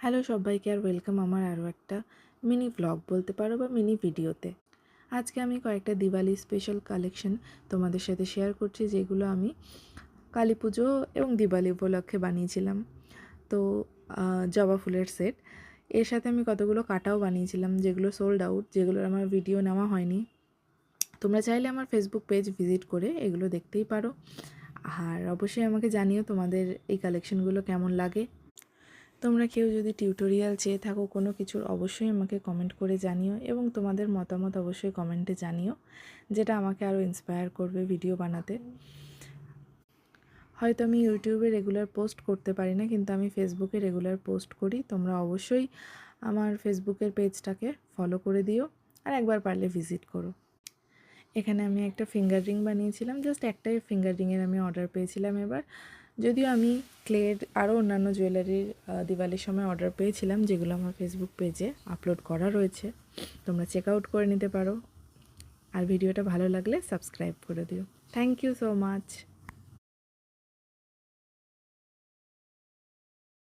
Hello সবাইকে আর welcome আমার আরও একটা মিনি ব্লগ বলতে পারো বা মিনি ভিডিওতে। আজকে আমি কয়েকটা দিওয়ালি স্পেশাল কালেকশন তোমাদের সাথে শেয়ার করছি, যেগুলো আমি কালী পুজো এবং দিওয়ালি উপলক্ষে বানিয়েছিলাম। তো জবা ফুলের সেট, এর সাথে আমি কতগুলো কাটাও বানিয়েছিলাম যেগুলো সোল্ড আউট, যেগুলোর আমার ভিডিও নেওয়া হয়নি। তোমরা চাইলে আমার ফেসবুক পেজ ভিজিট করে এগুলো দেখতেই পারো। আর অবশ্যই আমাকে জানিও তোমাদের এই কালেকশনগুলো কেমন লাগে। তোমরা কেউ যদি টিউটোরিয়াল চেয়ে থাকো কোনো কিছুর, অবশ্যই আমাকে কমেন্ট করে জানিও এবং তোমাদের মতামত অবশ্যই কমেন্টে জানিও, যেটা আমাকে আরও ইন্সপায়ার করবে ভিডিও বানাতে। হয়তো আমি ইউটিউবে রেগুলার পোস্ট করতে পারি না, কিন্তু আমি ফেসবুকে রেগুলার পোস্ট করি। তোমরা অবশ্যই আমার ফেসবুকের পেজটাকে ফলো করে দিও আর একবার পারলে ভিজিট করো। এখানে আমি একটা ফিঙ্গার রিং বানিয়েছিলাম, জাস্ট একটাই ফিঙ্গার রিংয়ের আমি অর্ডার পেয়েছিলাম এবার। যদিও আমি ক্লের আরও অন্যান্য জুয়েলারির দিওয়ালির সময় অর্ডার পেয়েছিলাম, যেগুলো আমার ফেসবুক পেজে আপলোড করা রয়েছে, তোমরা চেক আউট করে নিতে পারো। আর ভিডিওটা ভালো লাগলে সাবস্ক্রাইব করে দিও। Thank you so much.